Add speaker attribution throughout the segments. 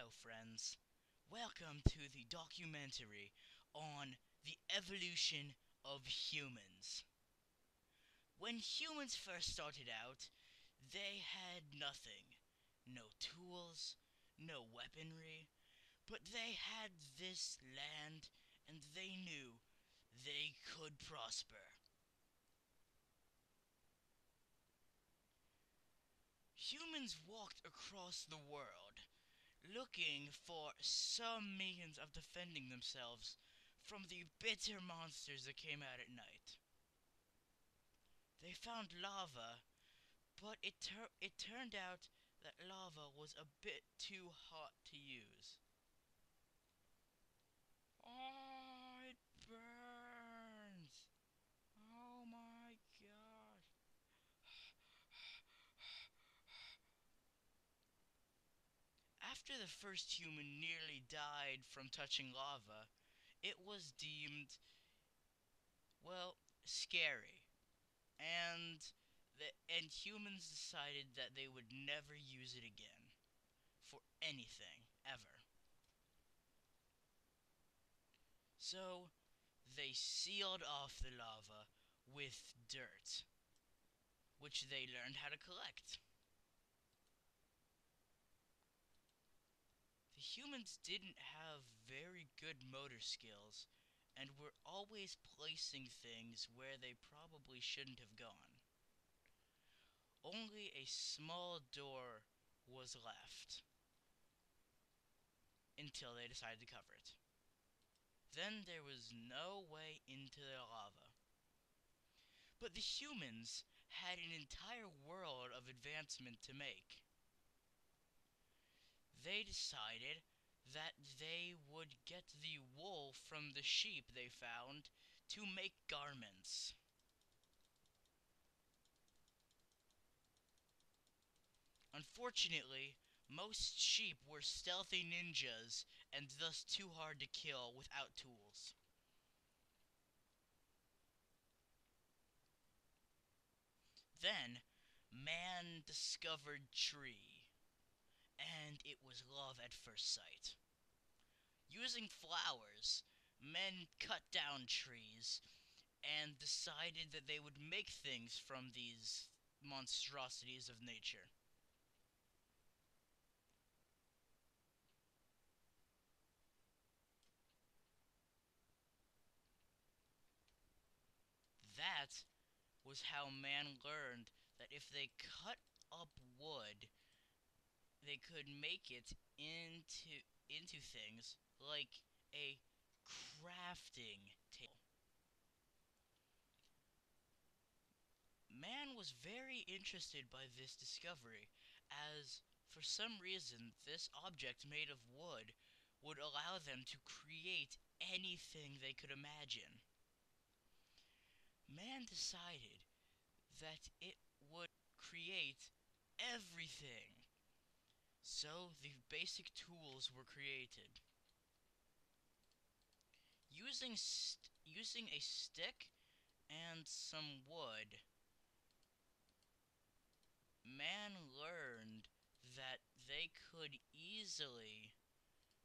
Speaker 1: Hello, friends. Welcome to the documentary on the evolution of humans. When humans first started out, they had nothing. No tools, no weaponry, but they had this land and they knew they could prosper. Humans walked across the world, looking for some means of defending themselves from the bitter monsters that came out at night. They found lava, but it turned out that lava was a bit too hot to use. Oh, it burns! Oh my god. After the first human nearly died from touching lava, it was deemed, well, scary. And humans decided that they would never use it again for anything ever. So they sealed off the lava with dirt, which they learned how to collect. The humans didn't have very good motor skills and were always placing things where they probably shouldn't have gone. Only a small door was left until they decided to cover it. Then there was no way into the lava. But the humans had an entire world of advancement to make. They decided that they would get the wool from the sheep they found to make garments. Unfortunately, most sheep were stealthy ninjas and thus too hard to kill without tools. Then, man discovered tree, and it was love at first sight. Using flowers, men cut down trees and decided that they would make things from these monstrosities of nature. That was how man learned that if they cut up wood, they could make it into things like a crafting table. Man was very interested by this discovery, as for some reason this object made of wood would allow them to create anything they could imagine. Man decided that it would create everything. So the basic tools were created. Using a stick and some wood, man learned that they could easily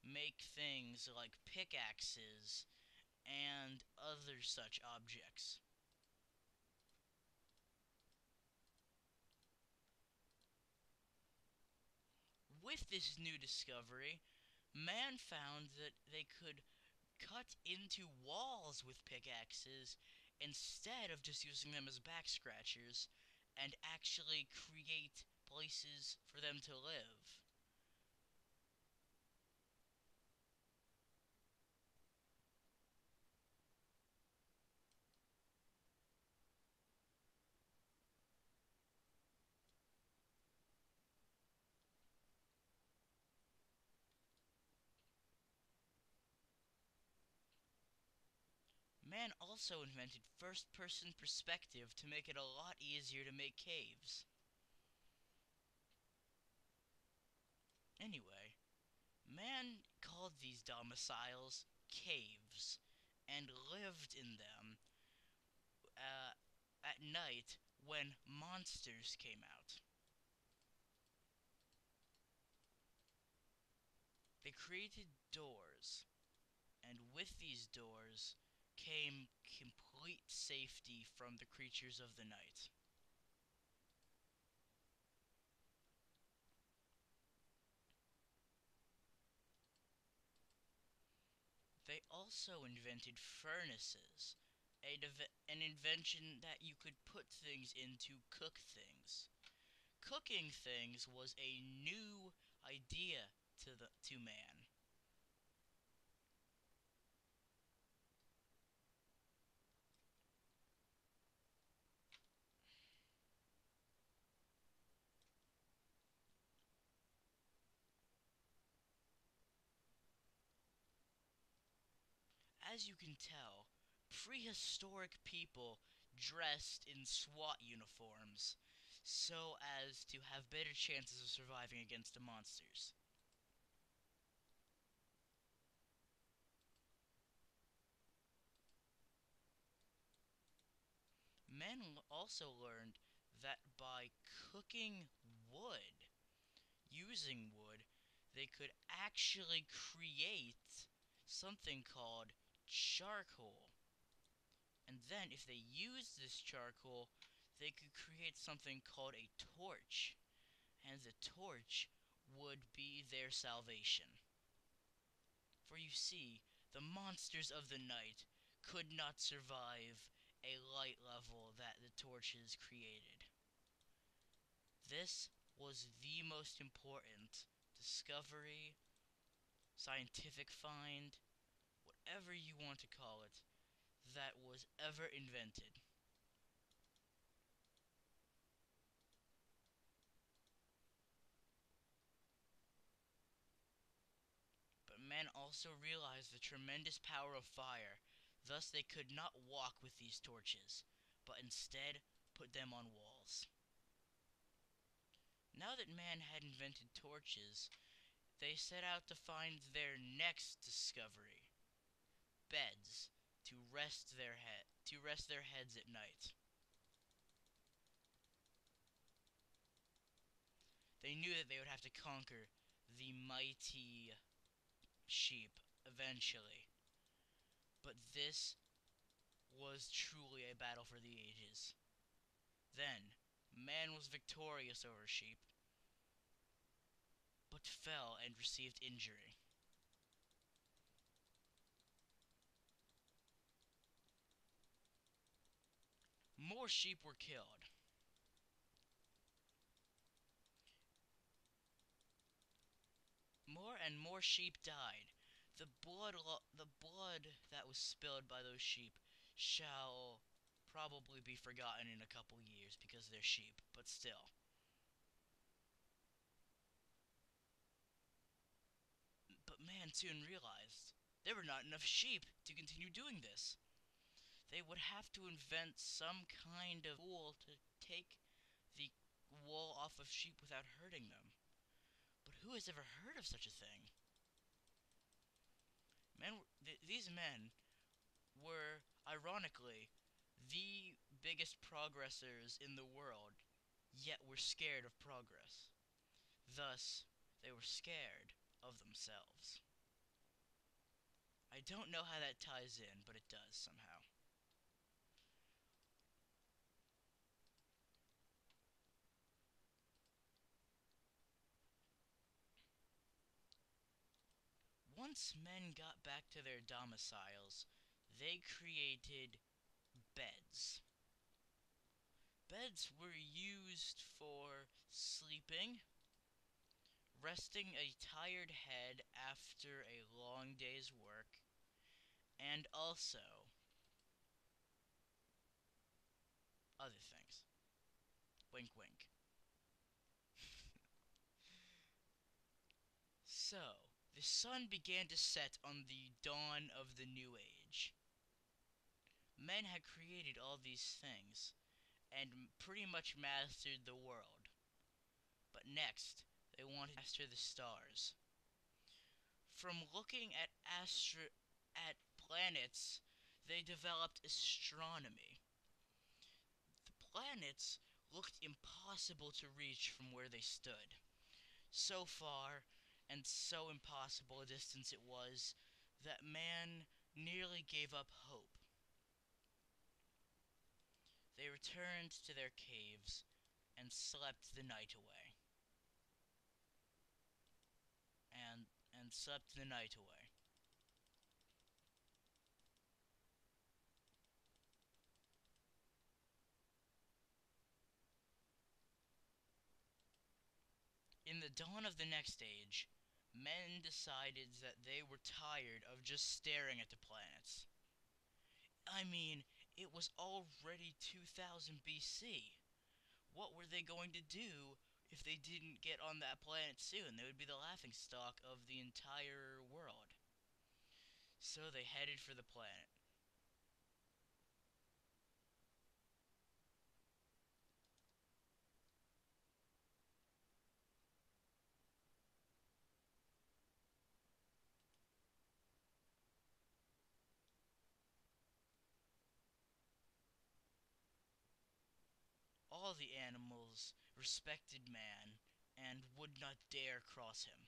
Speaker 1: make things like pickaxes and other such objects. With this new discovery, man found that they could cut into walls with pickaxes instead of just using them as back scratchers and actually create places for them to live. Man also invented first-person perspective to make it a lot easier to make caves. Anyway, man called these domiciles caves and lived in them uh, at night when monsters came out. They created doors, and with these doors came complete safety from the creatures of the night. They also invented furnaces, an invention that you could put things in to cook things. Cooking things was a new idea to man. As you can tell, prehistoric people dressed in SWAT uniforms so as to have better chances of surviving against the monsters. Men also learned that by cooking wood, using wood, they could actually create something called charcoal. And then, if they used this charcoal, they could create something called a torch. And the torch would be their salvation. For you see, the monsters of the night could not survive a light level that the torches created. This was the most important discovery, scientific find, whatever you want to call it, that was ever invented. But men also realized the tremendous power of fire, thus they could not walk with these torches, but instead put them on walls. Now that man had invented torches, they set out to find their next discovery, beds, to rest their heads at night. They knew that they would have to conquer the mighty sheep eventually, but this was truly a battle for the ages. Then, man was victorious over sheep, but fell and received injury. More sheep were killed. More and more sheep died. The blood that was spilled by those sheep shall probably be forgotten in a couple years because they're sheep, but still. But man soon realized there were not enough sheep to continue doing this. They would have to invent some kind of wool to take the wool off of sheep without hurting them. But who has ever heard of such a thing? These men were, ironically, the biggest progressors in the world, yet were scared of progress. Thus, they were scared of themselves. I don't know how that ties in, but it does somehow. Once men got back to their domiciles, they created beds. Beds were used for sleeping, resting a tired head after a long day's work, and also other things. Wink wink. So, the sun began to set on the dawn of the new age. Men had created all these things, and pretty much mastered the world. But next, they wanted to master the stars. From looking at planets, they developed astronomy. The planets looked impossible to reach from where they stood. So far, and so impossible a distance it was that man nearly gave up hope. They returned to their caves and slept the night away. And slept the night away. In the dawn of the next age, men decided that they were tired of just staring at the planets. I mean, it was already 2000 BC. What were they going to do if they didn't get on that planet soon? They would be the laughingstock of the entire world. So they headed for the planet. All the animals respected man and would not dare cross him.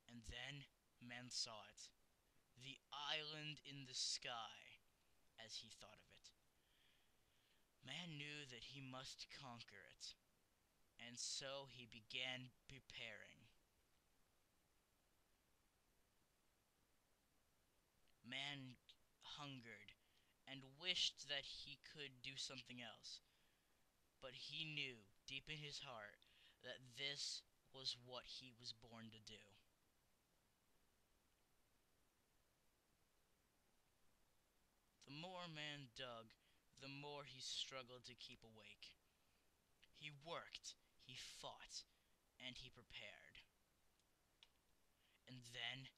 Speaker 1: And then man saw it. The island in the sky, as he thought of it. Man knew that he must conquer it, and so he began preparing. Man hungered and wished that he could do something else, but he knew deep in his heart that this was what he was born to do. The more man dug, the more he struggled to keep awake. He worked, he fought, and he prepared. And then,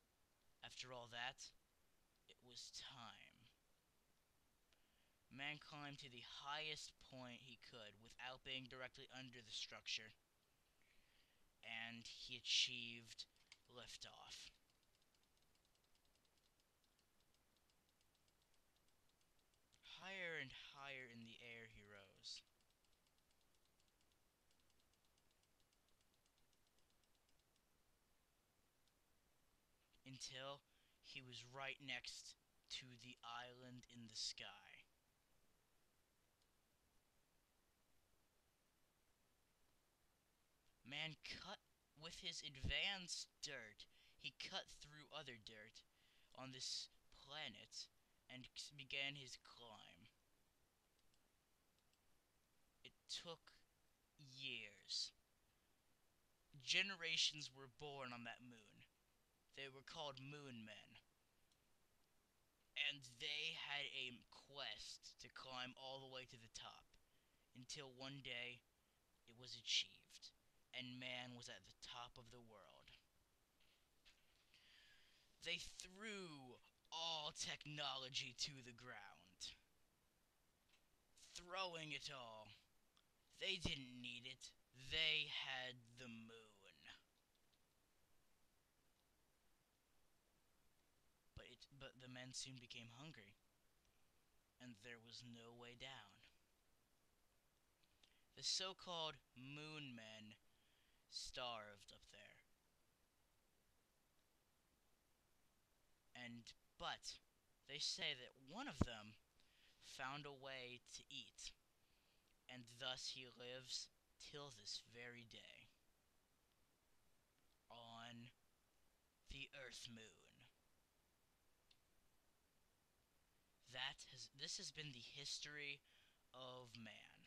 Speaker 1: after all that, it was time. Man climbed to the highest point he could without being directly under the structure, and he achieved liftoff. Higher and higher in the air he rose, until he was right next to the island in the sky. Man cut with his advanced dirt, he cut through other dirt on this planet and began his climb. It took years. Generations were born on that moon. They were called moon men. And they had a quest to climb all the way to the top, until one day it was achieved, and man was at the top of the world. They threw all technology to the ground, throwing it all. They didn't need it. They had the moon. But the men soon became hungry, and there was no way down. The so-called moon men starved up there. But they say that one of them found a way to eat, and thus he lives till this very day on the Earth Moon. This has been the history of man.